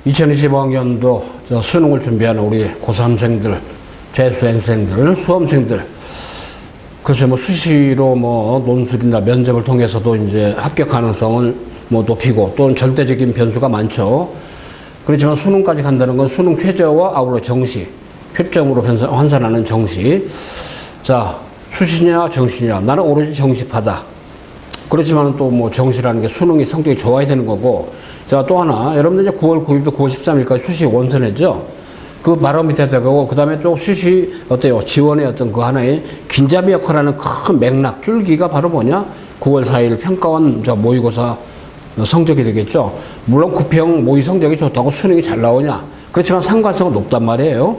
2025학년도 수능을 준비하는 우리 고3생들, 재수생들, 수험생들, 글쎄 수시로 논술이나 면접을 통해서도 이제 합격 가능성을 높이고 또는 절대적인 변수가 많죠. 그렇지만 수능까지 간다는 건 수능 최저와 아울러 정시, 표점으로 환산하는 정시. 자, 수시냐 정시냐, 나는 오로지 정시파다. 그렇지만 또 정시라는 게 수능이 성적이 좋아야 되는 거고. 자, 또 하나, 여러분들 이제 9월 9일부터 9월 13일까지 수시 원서냈죠? 그 바로 밑에 들어가고, 그 다음에 또 수시, 어때요? 지원의 어떤 그 하나의 길잡이 역할하는 큰 맥락, 줄기가 바로 뭐냐? 9월 4일 평가원 모의고사 성적이 되겠죠? 물론 구평 모의 성적이 좋다고 수능이 잘 나오냐? 그렇지만 상관성은 높단 말이에요.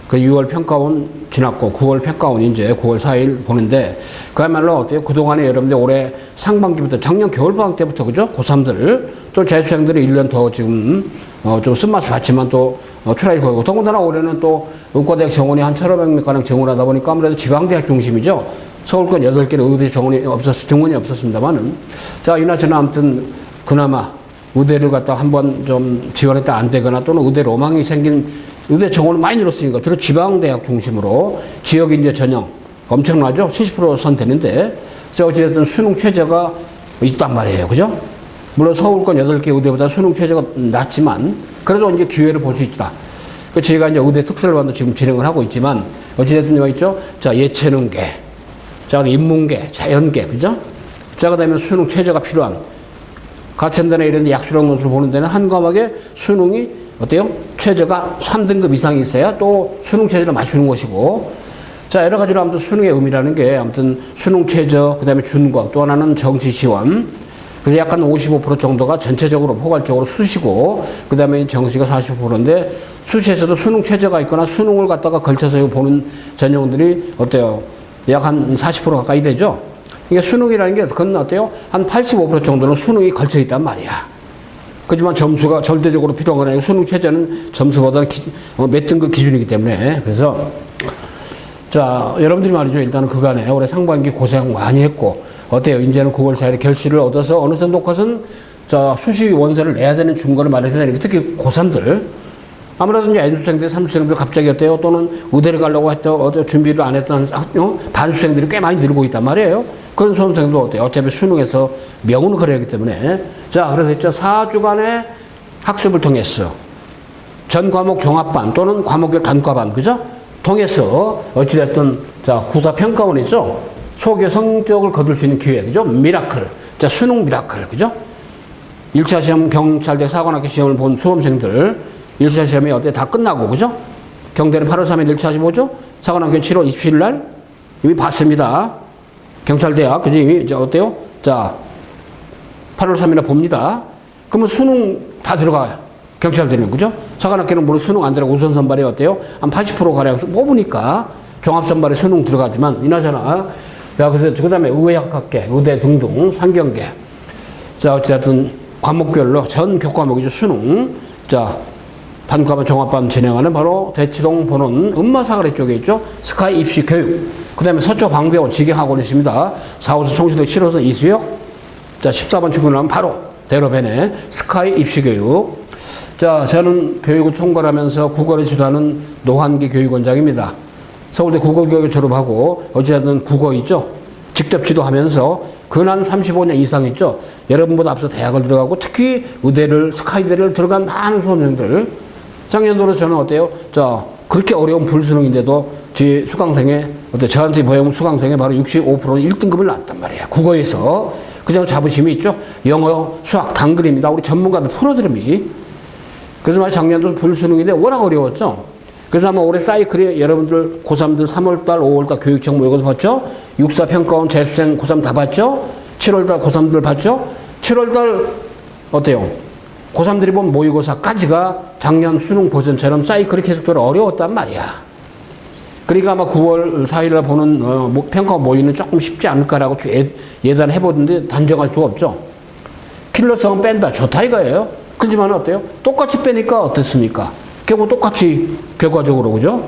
그 6월 평가원 지났고 9월 평가원이 이제 9월 4일 보는데, 그야말로 어때요? 그동안에 여러분들 올해 상반기부터 작년 겨울방학 때부터 그죠? 고3들 또 재수생들이 1년 더 지금 좀 쓴맛을 봤지만 또 트라이 거고, 더군다나 올해는 또 의과대학 정원이 한 1,500명가량 정원하다 보니까 아무래도 지방대학 중심이죠. 서울권 8개는 의대 정원이 없었습니다만은. 자, 이나저나 아무튼 그나마 의대를 갖다 한번 좀 지원했다 안 되거나 또는 의대 로망이 생긴 의대 정원을 많이 늘었으니까 주로 지방대학 중심으로 지역 인재 전형 엄청나죠? 70% 선되는데, 어찌됐든 수능 최저가 있단 말이에요. 그죠? 물론 서울권 8개 의대보다 수능 최저가 낮지만 그래도 이제 기회를 볼 수 있다. 그 저희가 이제 의대 특설반도 지금 진행을 하고 있지만 어찌됐든 여기 있죠? 자, 예체능계, 자, 인문계, 자연계, 그죠? 자, 그 다음에 수능 최저가 필요한 가천대나 이런 데 약수령 논술 보는 데는 한 과목에 수능이 어때요? 최저가 3등급 이상이 있어야 또 수능 최저를 맞추는 것이고, 자, 여러 가지로 아무튼 수능의 의미라는 게 아무튼 수능 최저, 그 다음에 준과 또 하나는 정시 지원, 그래서 약간 55% 정도가 전체적으로 포괄적으로 수시고, 그 다음에 정시가 45%인데, 수시에서도 수능 최저가 있거나 수능을 갖다가 걸쳐서 보는 전형들이 어때요? 약 한 40% 가까이 되죠? 이게 수능이라는 게 그건 어때요? 한 85% 정도는 수능이 걸쳐 있단 말이야. 그렇지만 점수가 절대적으로 필요한 건 아니고 수능 최저는 점수보다 몇 등급 기준이기 때문에. 그래서 자, 여러분들이 말이죠. 일단은 그간에 올해 상반기 고생 많이 했고, 어때요? 이제는 9월 4일에 결실을 얻어서 어느 정도 컷은 자, 수시 원서를 내야 되는 중간을 마련해야 되니까, 특히 고3들. 아무래도 이제 N수생들, 3수생들 갑자기 어때요? 또는 의대를 가려고 했던, 준비를 안 했던 반수생들이 꽤 많이 늘고 있단 말이에요. 그런 수험생도 어때요? 어차피 수능에서 명운을 그려야 하기 때문에. 자, 그래서 있죠. 4주간의 학습을 통해서 전 과목 종합반 또는 과목별 단과반, 그죠? 통해서 어찌됐든, 자, 후사평가원 있죠? 속의 성적을 거둘 수 있는 기회, 그죠? 미라클. 자, 수능 미라클, 그죠? 1차 시험 경찰대 사관학교 시험을 본 수험생들, 1차 시험이 어때? 다 끝나고, 그죠? 경대는 8월 3일 1차 시험 보죠? 사관학교는 7월 27일 날 이미 봤습니다. 경찰대학, 그죠? 이미 이제 어때요? 자, 8월 3일에 봅니다. 그러면 수능 다 들어가요. 경찰대는, 그죠? 사관학교는 물론 수능 안 들어가고 우선 선발이 어때요? 한 80%가량 뽑으니까 종합선발에 수능 들어가지만, 이나저나. 야, 그래서 그 다음에 의학학계, 의대 등등, 상경계. 자, 어쨌든 과목별로 전 교과목이죠. 수능. 자, 단과반 종합반 진행하는 바로 대치동 보는 음마사거리 쪽에 있죠. 스카이 입시 교육. 그 다음에 서초 방배원 직영학원이 있습니다. 4호선 송신동 7호선 이수역. 자, 14번 출근하면 바로 대로변에 스카이 입시 교육. 자, 저는 교육을 총괄하면서 국어를 지도하는 노한기 교육원장입니다. 서울대 국어교육을 졸업하고 어찌됐든 국어 있죠. 직접 지도하면서 근한 35년 이상 있죠. 여러분보다 앞서 대학을 들어가고 특히 의대를, 스카이대를 들어간 많은 수험생들. 작년도로 저는 어때요? 자, 그렇게 어려운 불수능인데도 제 수강생의 저한테 보여온 수강생의 바로 65%는 1등급을 나왔단 말이에요. 국어에서. 그저 자부심이 있죠. 영어, 수학, 단글입니다. 우리 전문가들 프로들이. 그래서 말 작년도 불수능인데 워낙 어려웠죠. 그래서 아마 올해 사이클이 여러분들 고3들 3월달, 5월달 교육청 모의고사 봤죠? 6사 평가원 재수생 고3 다 봤죠? 7월달 고3들 봤죠? 7월달 어때요? 고3들이 본 모의고사까지가 작년 수능 버전처럼 사이클이 계속 돌아 어려웠단 말이야. 그러니까 아마 9월 4일날 보는 평가 모의는 조금 쉽지 않을까라고 예단해보는데 단정할 수가 없죠. 킬러성은 뺀다. 좋다 이거예요. 그렇지만 어때요? 똑같이 빼니까 어떻습니까? 결국 똑같이 결과적으로, 그죠?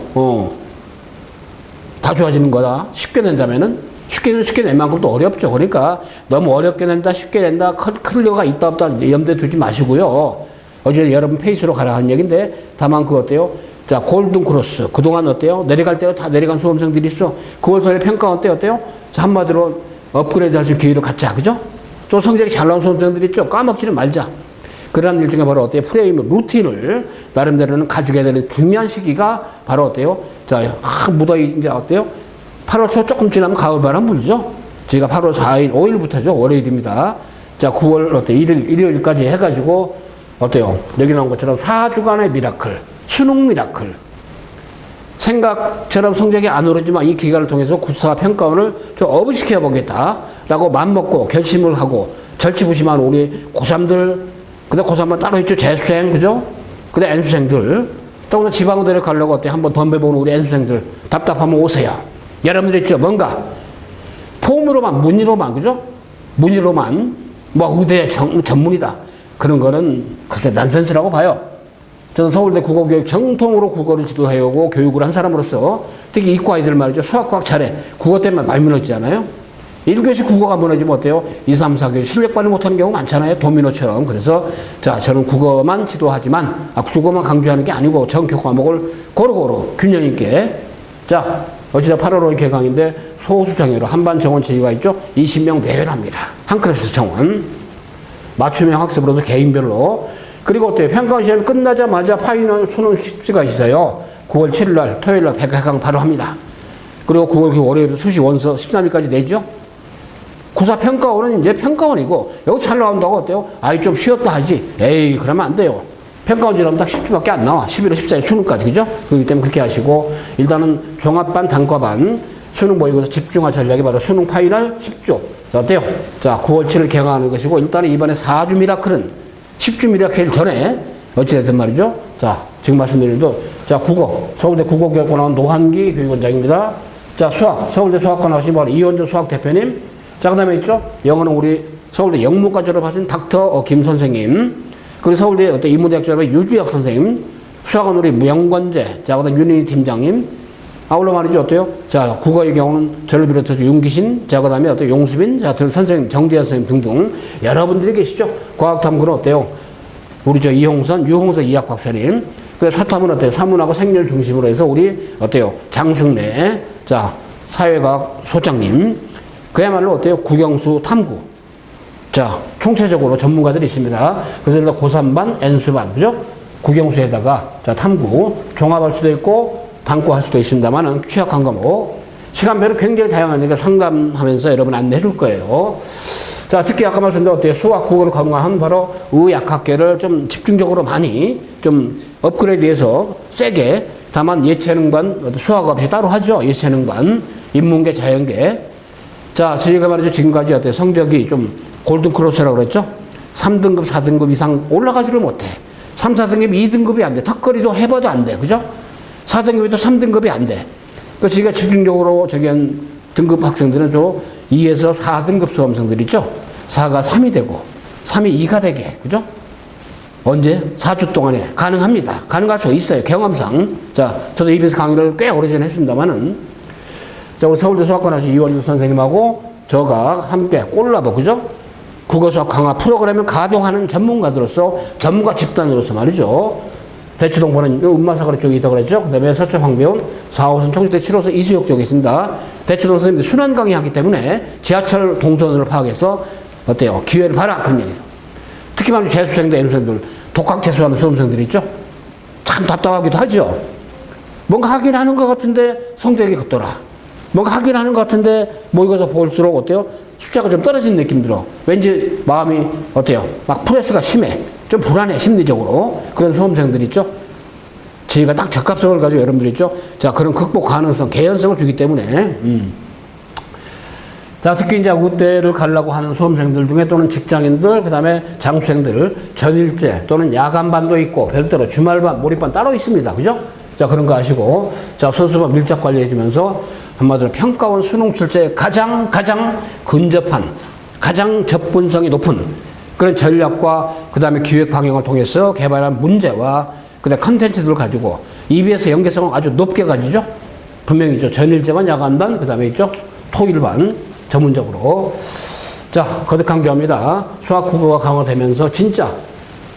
다 좋아지는 거다. 쉽게 낸다면은 쉽게 낸 만큼 또 어렵죠. 그러니까 너무 어렵게 낸다, 쉽게 낸다, 클리어가 있다 없다 염두에 두지 마시고요. 어제 여러분 페이스로 가라 한 얘기인데, 다만 그거 어때요? 자, 골든 크로스. 그동안 어때요? 내려갈 때로 다 내려간 수험생들이 있어. 9월서에 평가원 때 어때요? 자, 한마디로 업그레이드 하실 기회를 갖자. 그죠? 또 성적이 잘 나온 수험생들이 있죠? 까먹지는 말자. 그러한 일 중에 바로 어때요? 프레임, 루틴을 나름대로는 가지게 되는 중요한 시기가 바로 어때요? 자, 무더위 이제 어때요? 8월 초 조금 지나면 가을바람 불죠? 제가 8월 4일, 5일부터죠. 월요일입니다. 자, 9월 어때? 일요일까지 해가지고 어때요? 여기 나온 것처럼 4주간의 미라클, 수능 미라클. 생각처럼 성적이 안 오르지만 이 기간을 통해서 구사 평가원을 좀 업시켜 보겠다라고 맘먹고 결심을 하고 절치부심한 우리 고3들, 그다음 고3만 따로 있죠. 재수생, 그죠? 그다음 N수생들. 또 오늘 지방대를 가려고 어때? 한번 덤벼보는 우리 N수생들. 답답하면 오세요. 여러분들 있죠? 뭔가 폼으로만, 문의로만, 그죠? 문의로만, 뭐 의대 전문이다. 그런 거는 글쎄 난센스라고 봐요. 저는 서울대 국어교육 정통으로 국어를 지도해오고 교육을 한 사람으로서 특히 이과 아이들 말이죠. 수학과학 잘해. 국어 때문에 많이 무너지잖아요. 1교시 국어가 무너지면 어때요? 2, 3, 4교시 실력 발휘 못하는 경우 많잖아요. 도미노처럼. 그래서 자, 저는 국어만 지도하지만 국어만 강조하는 게 아니고 전교 과목을 고루고루 균형 있게. 자, 어찌나 8월 5일 개강인데 소수정예로 한반 정원 제의가 있죠. 20명 내외랍니다. 한 클래스 정원. 맞춤형 학습으로서 개인별로. 그리고 어때요? 평가 시험 끝나자마자 파이널 수능 실시가 있어요. 9월 7일 날 토요일 날 백학강 바로 합니다. 그리고 9월 그 월요일 수시 원서 13일까지 내죠. 구사 평가원은 이제 평가원이고 여기 잘 나온다고 어때요? 아이 좀 쉬었다 하지. 에이 그러면 안 돼요. 평가원지라면 딱 10주밖에 안 나와. 11월 14일 수능까지 그죠? 그렇기 때문에 그렇게 하시고 일단은 종합반 단과반 수능 모의고사 집중화 전략이 바로 수능 파이널 10주. 자, 어때요? 자 9월 7일 개강하는 것이고 일단은 이번에 4주 미라클은 10주 미라클 전에 어찌됐든 말이죠. 자 지금 말씀드린 대로 자 국어 서울대 국어교육과 나온 노한기 교육원장입니다. 자 수학 서울대 수학과 나오신 바로 이원조 수학 대표님. 자, 그 다음에 있죠? 영어는 우리 서울대 영문과 졸업하신 닥터 김 선생님. 그리고 서울대 어때 인문대학 졸업한 유주혁 선생님. 수학은 우리 무영권재. 자, 그 다음 윤희 팀장님. 아울러 말이죠. 어때요? 자, 국어의 경우는 저를 비롯해서 윤기신. 자, 그 다음에 어때요? 용수빈. 자, 선생님, 정재현 선생님 등등. 여러분들이 계시죠? 과학탐구는 어때요? 우리 저 이홍선, 유홍선 이학 박사님. 그 사탐은 어때요? 사문하고 생률 중심으로 해서 우리 어때요? 장승래. 자, 사회과학 소장님. 그야말로 어때요? 국영수 탐구. 자, 총체적으로 전문가들이 있습니다. 그래서 고3반, N수반, 그죠? 국영수에다가, 자, 탐구. 종합할 수도 있고, 단과할 수도 있습니다만은 취약한 과목. 시간별은 굉장히 다양하니까 상담하면서 여러분 안내해 줄 거예요. 자, 특히 아까 말씀드린 어때요? 수학, 국어를 강화한 바로 의학학계를 좀 집중적으로 많이 좀 업그레이드해서 세게, 다만 예체능반, 수학 없이 따로 하죠. 예체능반, 인문계, 자연계. 자, 저희가 말이죠. 지금까지 어때 성적이 좀 골든크로스라고 그랬죠? 3등급, 4등급 이상 올라가지를 못해. 3, 4등급이 2등급이 안 돼. 턱걸이도 해봐도 안 돼. 그죠? 4등급이 또 3등급이 안 돼. 그러니까 저희가 집중적으로 저기 한 등급 학생들은 저 2에서 4등급 수험생들 있죠? 4가 3이 되고, 3이 2가 되게. 그죠? 언제? 4주 동안에 가능합니다. 가능할 수 있어요. 경험상. 자, 저도 EBS 강의를 꽤 오래전에 했습니다만은 자, 우리 서울대 수학과 나신 이원주 선생님하고 저가 함께 콜라보, 그죠? 국어 수학 강화 프로그램을 가동하는 전문가들로서, 전문가 집단으로서 말이죠. 대치동보는 음마사거리 쪽에 있다고 그랬죠? 그 다음에 서초 황배원, 4호선 청주대 7호선 이수역 쪽에 있습니다. 대치동 선생님들 순환 강의하기 때문에 지하철 동선을 파악해서 어때요? 기회를 봐라. 그런 얘기죠. 특히 말이죠. 재수생들, N수생들, 독학 재수하는 수험생들이 있죠? 참 답답하기도 하죠. 뭔가 하긴 하는 것 같은데 성적이 걷더라. 뭔가 하긴 하는 것 같은데 모의고사 볼수록 어때요? 숫자가 좀 떨어지는 느낌 들어. 왠지 마음이 어때요? 막 프레스가 심해. 좀 불안해, 심리적으로. 그런 수험생들 있죠? 저희가 딱 적합성을 가지고 여러분들 있죠? 자, 그런 극복 가능성, 개연성을 주기 때문에. 자, 특히 이제 의대를 가려고 하는 수험생들 중에 또는 직장인들, 그 다음에 장수생들, 전일제 또는 야간반도 있고, 별도로 주말반, 몰입반 따로 있습니다. 그죠? 자, 그런 거 아시고. 자, 소수반 밀착 관리해주면서 한마디로 평가원 수능 출제에 가장 근접한, 가장 접근성이 높은 그런 전략과 그 다음에 기획 방향을 통해서 개발한 문제와 그 다음에 컨텐츠들을 가지고 EBS 연계성을 아주 높게 가지죠. 분명히 있죠. 전일제반, 야간반, 그 다음에 있죠. 토일반 전문적으로. 자, 거듭한 경험이다. 수학 국어가 강화되면서 진짜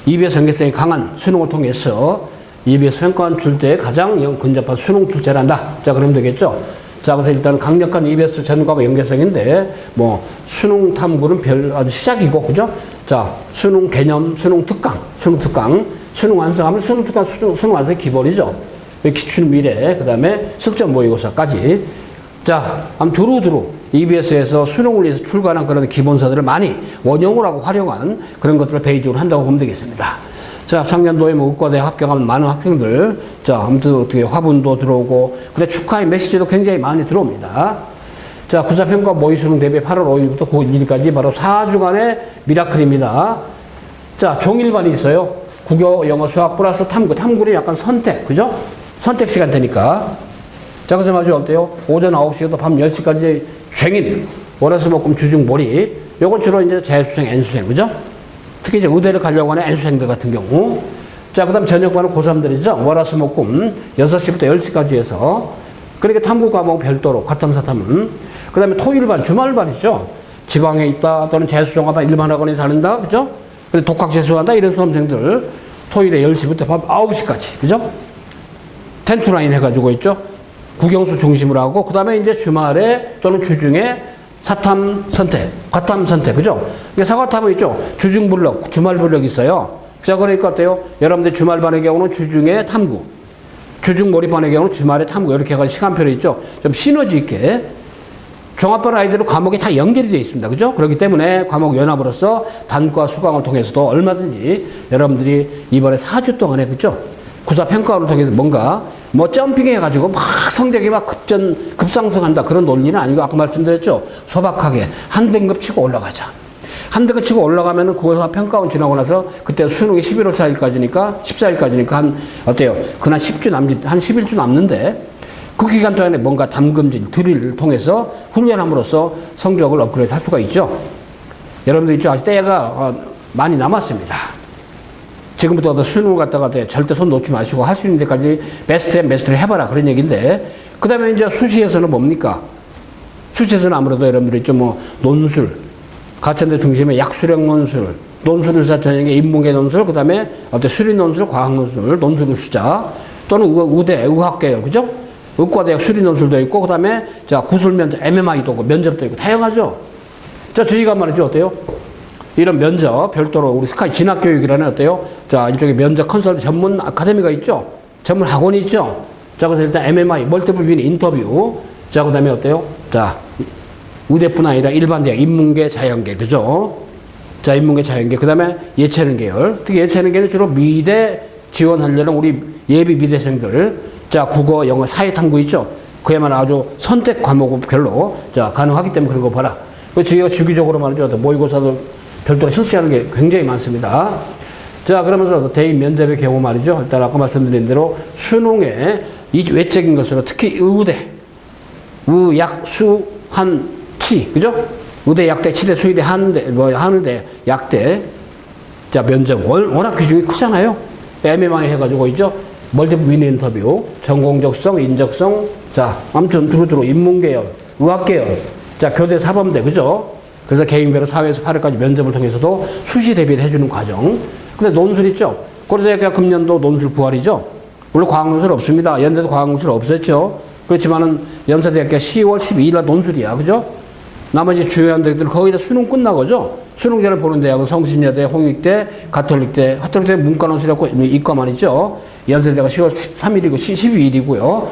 EBS 연계성이 강한 수능을 통해서 EBS 평가원 출제에 가장 근접한 수능 출제를 한다. 자, 그러면 되겠죠? 자, 그래서 일단 강력한 EBS 전 과목 연계성인데, 뭐, 수능 탐구는 아주 시작이고, 그죠? 자, 수능 개념, 수능 특강, 수능 완성하면 수능 특강, 수능 완성이 기본이죠. 기출 미래, 그 다음에 실전 모의고사까지. 자, 두루두루 EBS에서 수능을 위해서 출간한 그런 기본서들을 많이 원용을 하고 활용한 그런 것들을 베이직으로 한다고 보면 되겠습니다. 자, 작년도에 뭐 의과대 합격한 많은 학생들, 자, 아무튼 어떻게 화분도 들어오고, 근데 축하의 메시지도 굉장히 많이 들어옵니다. 자, 구사평가 모의수능 대비 8월 5일부터 9월 1일까지 바로 4주간의 미라클입니다. 자, 종일반이 있어요. 국어, 영어, 수학 플러스 탐구. 탐구는 약간 선택, 그죠? 선택 시간대니까. 자, 그래서 아주 어때요? 오전 9시부터 밤 10시까지 쟁인, 월화수목금 주중몰이. 요건 주로 이제 재수생, N수생, 그죠? 특히 이제 의대를 가려고 하는 N수생들 같은 경우. 자, 그 다음 저녁반은 고3들이죠. 월화수목금 6시부터 10시까지 해서. 그러니까 탐구 과목 별도로, 과탐사탐은. 그 다음에 토요일반, 주말반이죠. 지방에 있다, 또는 재수종합반 일반학원에 다닌다, 그죠? 근데 독학 재수한다, 이런 수험생들. 토요일에 10시부터 밤 9시까지, 그죠? 텐트라인 해가지고 있죠. 국영수 중심으로 하고, 그 다음에 이제 주말에 또는 주중에 사탐 선택, 과탐 선택, 그죠? 이게 사과탐은 있죠. 주중 블록, 주말 블록이 있어요. 자, 그러니까 어때요? 여러분들 주말반의 경우는 주중에 탐구, 주중 몰입반의 경우는 주말에 탐구, 이렇게 해가지고 시간표를 있죠. 좀 시너지 있게. 종합반 아이들은 과목이 다 연결이 되어 있습니다. 그죠? 그렇기 때문에 과목 연합으로서 단과 수강을 통해서도 얼마든지 여러분들이 이번에 4주 동안에, 그죠? 구사평가원을 통해서 뭔가 뭐 점핑 해가지고 막 성적이 막 급상승한다. 그런 논리는 아니고, 아까 말씀드렸죠. 소박하게 한 등급 치고 올라가자. 한 등급 치고 올라가면은 구사평가원 지나고 나서 그때 수능이 11월 4일까지니까, 14일까지니까 한, 어때요? 그날 10주 한 11주 남는데, 그 기간 동안에 뭔가 담금질, 드릴을 통해서 훈련함으로써 성적을 업그레이드 할 수가 있죠. 여러분들 있죠. 아직 때가 많이 남았습니다. 지금부터 수능을 갖다가 절대 손 놓지 마시고 할 수 있는 데까지 베스트를 해봐라. 그런 얘기인데. 그 다음에 이제 수시에서는 뭡니까? 수시에서는 아무래도 여러분들이 좀 뭐 논술, 가천대 중심의 약수령 논술, 논술의사 전형의 인문계 논술, 그 다음에 수리 논술, 과학 논술, 논술의 수자, 또는 의대, 의학계열, 그죠? 의과대학 수리 논술도 있고, 그 다음에 자, 구술 면접, MMI도 있고, 면접도 있고, 다양하죠? 자, 저희가 말이죠. 어때요? 이런 면접, 별도로 우리 스카이 진학교육이라는 어때요? 자, 이쪽에 면접 컨설트 전문 아카데미가 있죠? 전문 학원이 있죠? 자, 그래서 일단 MMI, 멀티플 빈 인터뷰. 자, 그 다음에 어때요? 자, 의대뿐 아니라 일반 대학, 인문계, 자연계, 그죠? 자, 인문계, 자연계. 그 다음에 예체능 계열. 특히 예체능 계열은 주로 미대 지원하려는 우리 예비 미대생들. 자, 국어, 영어, 사회탐구 있죠? 그야말로 아주 선택 과목별로 자, 가능하기 때문에 그런 거 봐라. 그 저희가 주기적으로 말이죠. 모의고사도 별도로 실시하는 게 굉장히 많습니다. 자, 그러면서 대인 면접의 경우 말이죠. 일단 아까 말씀드린 대로 수능에 이 외적인 것으로 특히 의대, 약, 수, 한, 치, 그죠? 의대, 약대, 치대, 수의대, 한의대, 약대. 자, 면접. 워낙 비중이 크잖아요. MMI 해가지고 있죠. 멀티플 윈 인터뷰, 전공적성, 인적성, 자, 아무튼 두루두루 인문계열, 의학계열, 자, 교대 사범대, 그죠? 그래서 개인별로 4회에서 8회까지 면접을 통해서도 수시 대비를 해주는 과정. 근데 논술 있죠? 고려대학교 금년도 논술 부활이죠? 물론 과학논술 없습니다. 연세도 과학논술 없었죠? 그렇지만은 연세대학교 10월 12일 날 논술이야, 그죠? 나머지 주요한 대학들 거의 다 수능 끝나고죠? 수능제를 보는 대학은 성신여대, 홍익대, 가톨릭대, 문과논술이라고 이과만 있죠? 연세대가 10월 13일이고 12일이고요.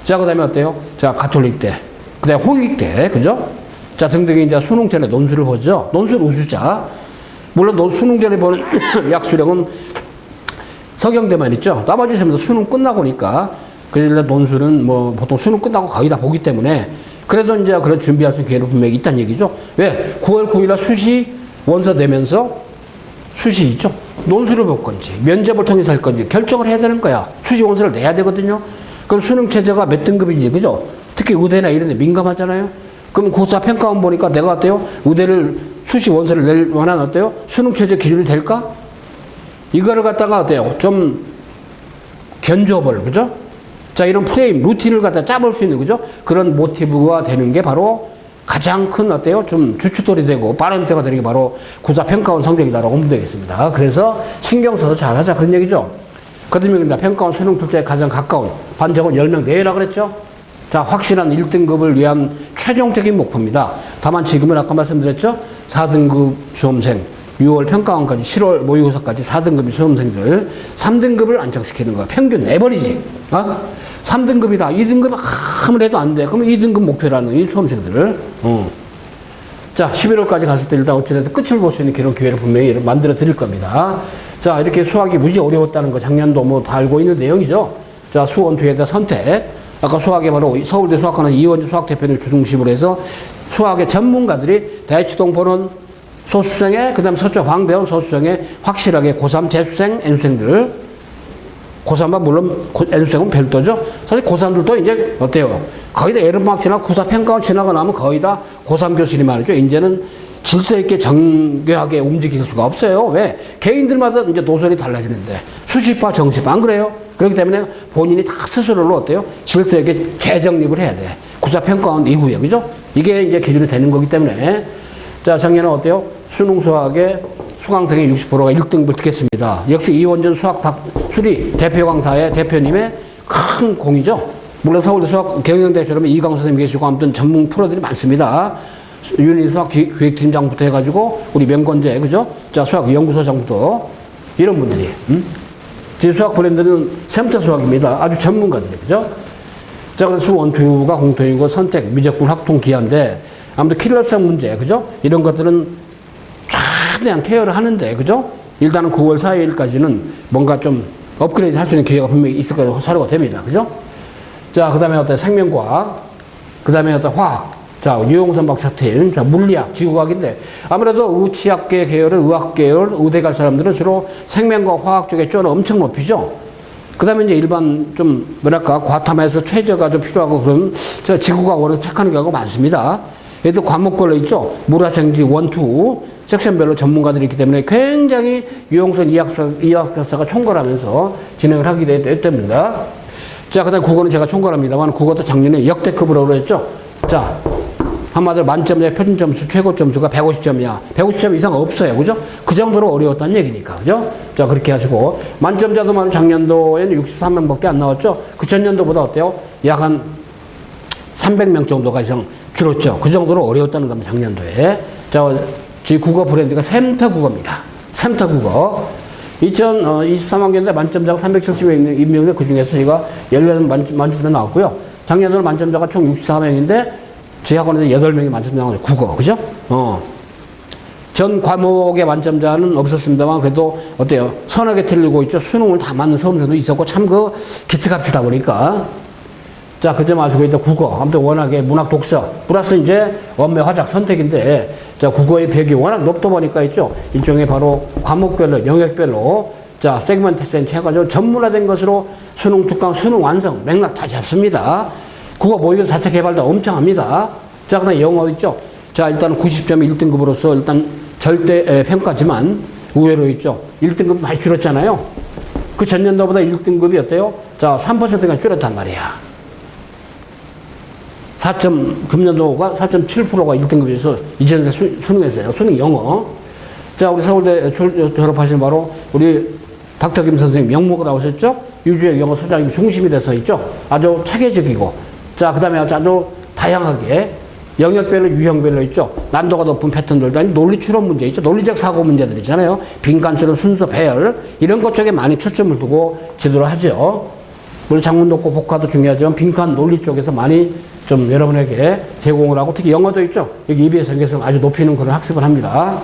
자, 그 다음에 어때요? 자, 가톨릭대, 그 다음에 홍익대, 그죠? 자, 등등이 이제 수능 전에 논술을 보죠. 논술 우수자. 물론 수능 전에 보는 약수령은 서경대만 있죠. 나머지 전부 수능 끝나고니까. 그래서 논술은 뭐 보통 수능 끝나고 거의 다 보기 때문에 그래도 이제 그런 준비할 수 있는 기회는 분명히 있다는 얘기죠. 왜? 9월 9일날 수시 원서 내면서 수시 있죠. 논술을 볼 건지 면접을 통해서 할 건지 결정을 해야 되는 거야. 수시 원서를 내야 되거든요. 그럼 수능 체제가 몇 등급인지, 그죠? 특히 의대나 이런 데 민감하잖아요. 그럼 고사 평가원 보니까 내가 어때요? 의대를 수시 원서를 낼 만한 어때요? 수능 체제 기준이 될까? 이거를 갖다가 어때요? 좀 견주어볼, 그죠? 자, 이런 프레임, 루틴을 갖다 짜볼 수 있는, 그죠? 그런 모티브가 되는 게 바로 가장 큰 어때요? 좀 주춧돌이 되고 빠른 때가 되는 게 바로 구사 평가원 성적이다라고 보면 되겠습니다. 그래서 신경 써서 잘하자 그런 얘기죠. 거듭입니다. 평가원 수능 출제에 가장 가까운 반적은 10명 내외라 그랬죠. 자, 확실한 1등급을 위한 최종적인 목표입니다. 다만 지금은 아까 말씀드렸죠. 4등급 수험생 6월 평가원까지 7월 모의고사까지 4등급 수험생들 3등급을 안착시키는 거야. 평균 내버리지. 3등급이다. 2등급 아무래도 안 돼. 그러면 2등급 목표라는 이 수험생들을. 자, 11월까지 갔을 때 일단 어찌됐든 끝을 볼 수 있는 그런 기회를 분명히 만들어 드릴 겁니다. 자, 이렇게 수학이 무지 어려웠다는 거 작년도 뭐 다 알고 있는 내용이죠. 자, 수원투에 대한 선택. 아까 수학에 바로 서울대 수학과는 이원주 수학대표를 중심으로 해서 수학의 전문가들이 대치동 보는 소수생에, 그 다음 서초 방배원 소수생에 확실하게 고3 재수생, N수생들, 고3은 물론 N수생은 별도죠. 사실 고3들도 이제 어때요? 거의 다 여름방학 지나고 구사 평가원 지나고 나면 거의 다 고3 교실이 말이죠. 이제는 질서 있게 정교하게 움직일 수가 없어요. 왜? 개인들마다 이제 노선이 달라지는데 수시파, 정시파 안 그래요? 그렇기 때문에 본인이 다 스스로로 어때요? 질서 있게 재정립을 해야 돼. 구사 평가원 이후에, 그죠? 이게 이제 기준이 되는 거기 때문에. 자, 작년은 어때요? 수능 수학의 수강생의 60%가 1등급을 듣겠습니다. 역시 이원준 수학 수리 대표 강사의 대표님의 큰 공이죠. 물론 서울대 수학 경영대처럼 이강수 선생님 계시고 아무튼 전문 프로들이 많습니다. 윤희 수학 기획팀장부터 해가지고 우리 명건재, 그죠? 자, 수학 연구소장부터 이런 분들이. 제 수학 브랜드는 샘터 수학입니다. 아주 전문가들이, 그죠? 자, 그래서 수원투가 공통이고 선택, 미적분, 확통, 기한데 아무튼 킬러성 문제, 그죠? 이런 것들은 최대한 케어를 하는데, 그죠? 일단은 9월 4일까지는 뭔가 좀 업그레이드 할 수 있는 기회가 분명히 있을 거라고 사료가 됩니다. 그죠? 자, 그 다음에 어떤 생명과학, 그 다음에 어떤 화학, 자, 유용선 박사팀, 자, 물리학, 지구과학인데 아무래도 의치학계 계열은 의학 계열, 의대 갈 사람들은 주로 생명과 화학 쪽에 쪼는 엄청 높이죠. 그 다음에 이제 일반 좀 뭐랄까 과탐에서 최저가 좀 필요하고 그런 저 지구과학원에서 택하는 경우가 많습니다. 얘도 과목별로 있죠. 물화생지 1, 2 섹션별로 전문가들이 있기 때문에 굉장히 유용선 이학사가 총괄하면서 진행을 하게 됐답니다. 자, 그 다음 국어는 제가 총괄합니다만 국어도 작년에 역대급으로 했죠. 자, 한마디로 만점의 표준 점수 최고 점수가 150점이야. 150점 이상 없어요. 그죠? 그 정도로 어려웠다는 얘기니까. 그죠? 자, 그렇게 하시고. 만점자도 말은 작년도에는 63명밖에 안 나왔죠? 그 전년도보다 어때요? 약 한 300명 정도가 이상 줄었죠. 그 정도로 어려웠다는 겁니다. 작년도에. 자, 제 국어 브랜드가 샘터 국어입니다. 샘터 국어. 2023학년도에 만점자가 370명 임명인데 그 중에서 제가 18만점자 나왔고요. 작년도는 만점자가 총 64명인데 제 학원에서 8명이 만점자 나왔어요. 국어. 그죠? 전 과목의 만점자는 없었습니다만 그래도 어때요? 선하게 틀리고 있죠. 수능을 다 맞는 수험생도 있었고 참 그 기특합시다 보니까. 자, 그 점 아시고 있다. 국어. 아무튼 워낙에 문학 독서. 플러스 이제 원매 화작 선택인데 자, 국어의 벽이 워낙 높다 보니까 있죠. 일종의 바로 과목별로, 영역별로 자, 세그먼테이션 해가지고 전문화된 것으로 수능 특강, 수능 완성, 맥락 다 잡습니다. 국어 모의고사 자체 개발도 엄청 합니다. 자, 그 다음에 영어 있죠. 자, 일단 90점이 1등급으로서 일단 절대 평가지만 의외로 있죠. 1등급 많이 줄었잖아요. 그 전년도보다 1등급이 어때요? 자, 3%가 줄었단 말이야. 금년도가 4.7%가 1등급에서 이전에 수능했어요. 수능 영어. 자, 우리 서울대 졸업하신 바로 우리 닥터 김 선생님 명모가 나오셨죠? 유주의 영어 소장님 중심이 돼서 있죠? 아주 체계적이고. 자, 그 다음에 아주 다양하게 영역별로 유형별로 있죠? 난도가 높은 패턴들도 아니 논리 추론 문제 있죠? 논리적 사고 문제들 있잖아요. 빈칸 추론, 순서, 배열 이런 것 쪽에 많이 초점을 두고 지도를 하죠. 물론 작문 독고 복화도 중요하지만 빈칸 논리 쪽에서 많이 좀 여러분에게 제공을 하고 특히 영어도 있죠. 여기 EBS 연계성 아주 높이는 그런 학습을 합니다.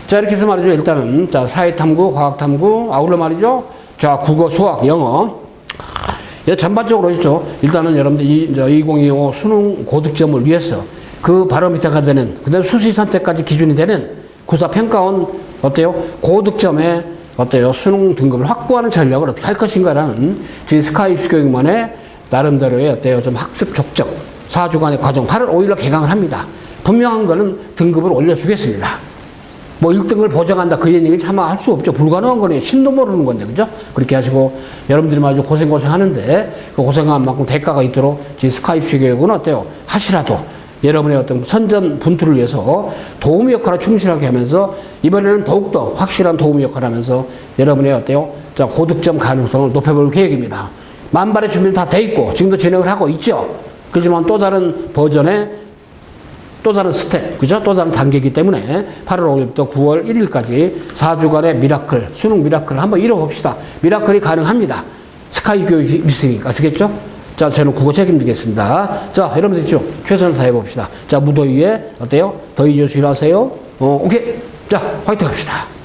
자, 이렇게 해서 말이죠. 일단은 자, 사회탐구, 과학탐구, 아울러 말이죠. 자, 국어, 수학, 영어. 전반적으로 있죠. 일단은 여러분들 2025 수능 고득점을 위해서 그 바로미터가 되는 그다음 수시 선택까지 기준이 되는 구사 평가원 어때요? 고득점에 어때요? 수능 등급을 확보하는 전략을 어떻게 할 것인가라는 저희 스카이프 교육만의 나름대로의 어때요? 좀 학습 족적 4주간의 과정 8월 5일로 개강을 합니다. 분명한 거는 등급을 올려주겠습니다. 뭐 1등을 보장한다 그 얘기는 차마 할 수 없죠. 불가능한 거네. 신도 모르는 건데, 그죠? 그렇게 하시고 여러분들이 아주 고생 하는데 그 고생한 만큼 대가가 있도록 저희 스카이프 교육은 어때요? 하시라도 여러분의 어떤 선전 분투를 위해서 도우미 역할을 충실하게 하면서 이번에는 더욱더 확실한 도우미 역할을 하면서 여러분의 어때요? 자, 고득점 가능성을 높여볼 계획입니다. 만발의 준비는 다 돼 있고 지금도 진행을 하고 있죠. 그렇지만 또 다른 버전의 또 다른 스텝, 그죠? 또 다른 단계이기 때문에 8월 5일부터 9월 1일까지 4주간의 미라클, 수능 미라클을 한번 이뤄봅시다. 미라클이 가능합니다. 스카이 교육이 있으니까, 아시겠죠? 자, 저는 국어 책임지겠습니다. 자, 여러분들 있죠? 최선을 다해봅시다. 자, 무더위에, 어때요? 더위 조심하세요. 오케이. 자, 화이팅 합시다.